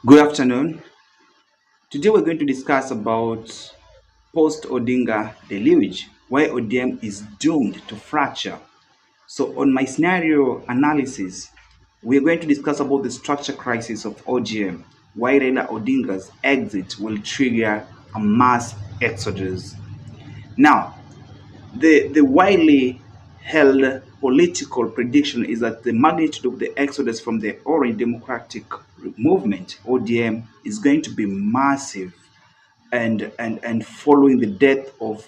Good afternoon. Today we're going to discuss about post-Odinga deluge, why ODM is doomed to fracture. So on my scenario analysis, we're going to discuss about the structure crisis of ODM, why Raila Odinga's exit will trigger a mass exodus. Now, the widely held political prediction is that the magnitude of the exodus from the Orange Democratic Movement, ODM, is going to be massive and following the death of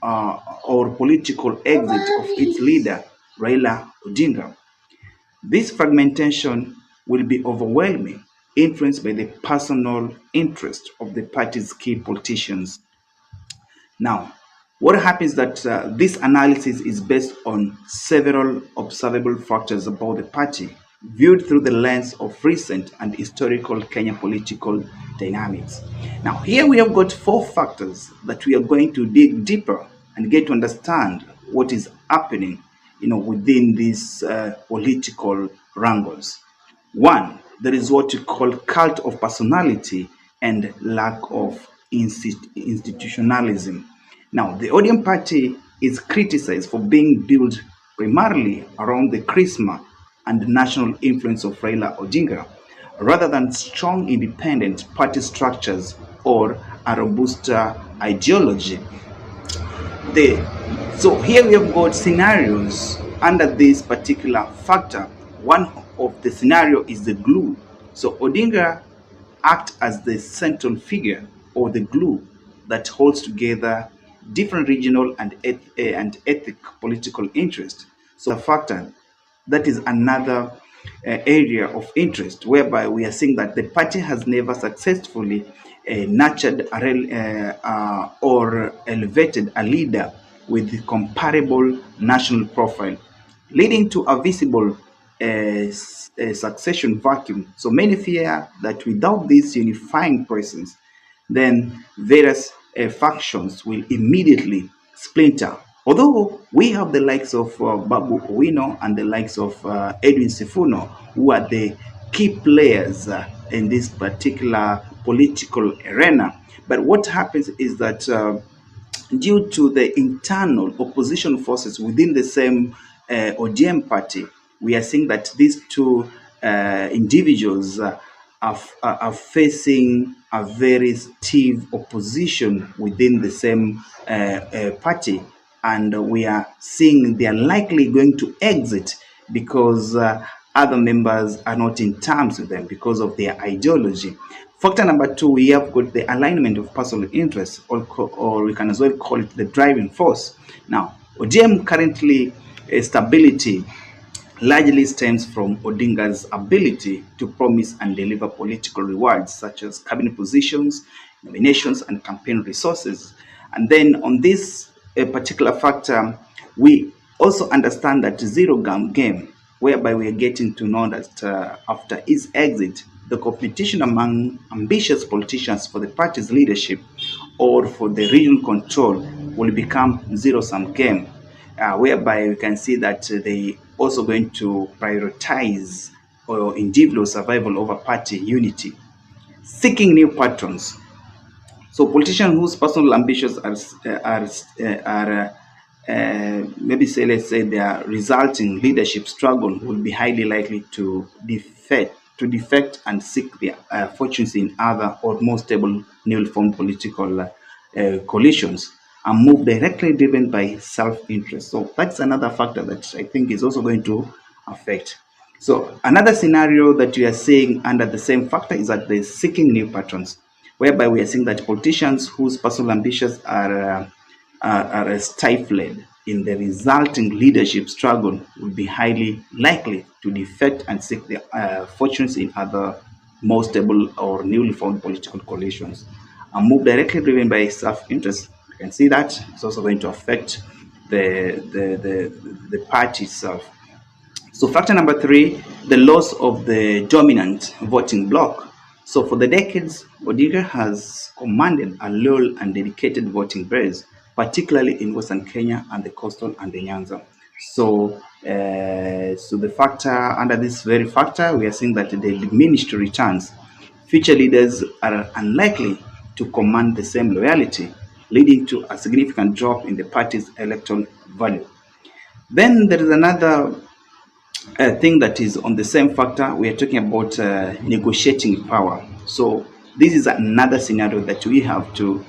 or political exit of its leader, Raila Odinga. This fragmentation will be overwhelming, influenced by the personal interest of the party's key politicians. Now, what happens that this analysis is based on several observable factors about the party, viewed through the lens of recent and historical Kenyan political dynamics. Now, here we have got four factors that we are going to dig deeper and get to understand what is happening, within these political wrangles. One, there is what we call cult of personality and lack of institutionalism. Now, the ODM party is criticized for being built primarily around the charisma and national influence of Raila Odinga, rather than strong independent party structures or a robust ideology. So here we have got scenarios under this particular factor. One of the scenario is the glue. So Odinga act as the central figure or the glue that holds together different regional and ethnic political interests. So a factor that is another area of interest, whereby we are seeing that the party has never successfully nurtured or elevated a leader with comparable national profile, leading to a visible succession vacuum. So many fear that without this unifying presence, then various factions will immediately splinter. Although we have the likes of Babu Owino and the likes of Edwin Sifuno, who are the key players in this particular political arena. But what happens is that due to the internal opposition forces within the same ODM party, we are seeing that these two individuals are facing a very stiff opposition within the same party, and we are seeing they are likely going to exit because other members are not in terms with them because of their ideology. Factor number two, we have got the alignment of personal interests, or we can as well call it the driving force. Now, ODM currently stability largely stems from Odinga's ability to promise and deliver political rewards such as cabinet positions, nominations, and campaign resources. And then on this particular factor, we also understand that zero-gum game, whereby we are getting to know that after his exit, the competition among ambitious politicians for the party's leadership or for the regional control will become zero-sum game, whereby we can see that they also going to prioritize individual survival over party unity, seeking new patrons. So politicians whose personal ambitions are maybe say, let's say, their resulting leadership struggle will be highly likely to defect and seek their fortunes in other or more stable newly formed political coalitions and move directly driven by self-interest. So that's another factor that I think is also going to affect. So another scenario that we are seeing under the same factor is that they're seeking new patrons, whereby we are seeing that politicians whose personal ambitions are stifled in the resulting leadership struggle will be highly likely to defect and seek their fortunes in other more stable or newly formed political coalitions and move directly driven by self-interest. You can see that it's also going to affect the party itself. So factor number three, the loss of the dominant voting bloc. So for the decades, Odinga has commanded a loyal and dedicated voting base, particularly in Western Kenya and the coastal and the Nyanza. So So the factor, under this very factor, we are seeing that the diminished returns, future leaders are unlikely to command the same loyalty, leading to a significant drop in the party's electoral value. Then there is another thing that is on the same factor. We are talking about negotiating power. So this is another scenario that we have to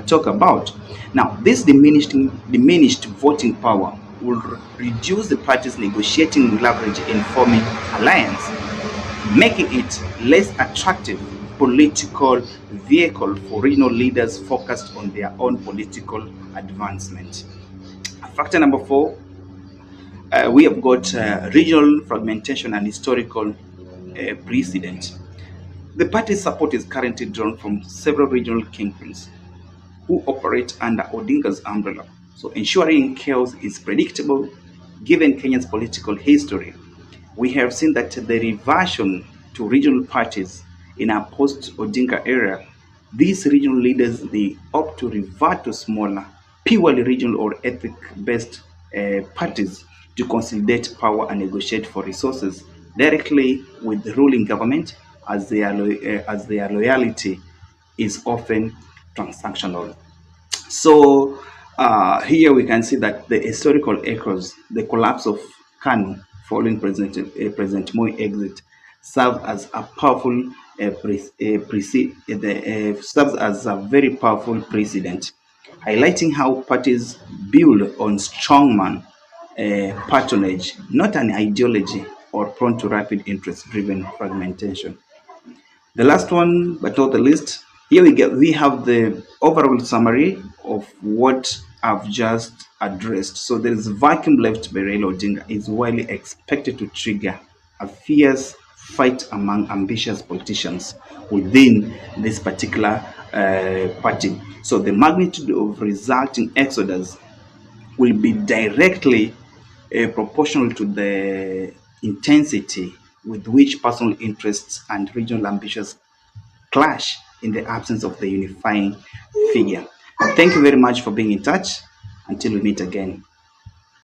talk about. Now, this diminished voting power will reduce the party's negotiating leverage in forming alliance, making it less attractive political vehicle for regional leaders focused on their own political advancement. Factor number 4, we have got regional fragmentation and historical precedent. The party's support is currently drawn from several regional kingpins who operate under Odinga's umbrella. So ensuring chaos is predictable given Kenya's political history. We have seen that the reversion to regional parties in our post-Odinga era, these regional leaders, they opt to revert to smaller, purely regional or ethnic-based parties to consolidate power and negotiate for resources directly with the ruling government, as their loyalty is often transactional. So here we can see that the historical echoes, the collapse of Kanu following President Moi exit, serves as a powerful serves as a very powerful precedent, highlighting how parties build on strongman patronage, not an ideology or prone to rapid interest-driven fragmentation. The last one, but not the least, here we have the overall summary of what I've just addressed. So there is a vacuum left by Raila Odinga is widely expected to trigger a fierce fight among ambitious politicians within this particular party. So the magnitude of resulting exodus will be directly proportional to the intensity with which personal interests and regional ambitions clash in the absence of the unifying figure. Thank you very much for being in touch. Until we meet again.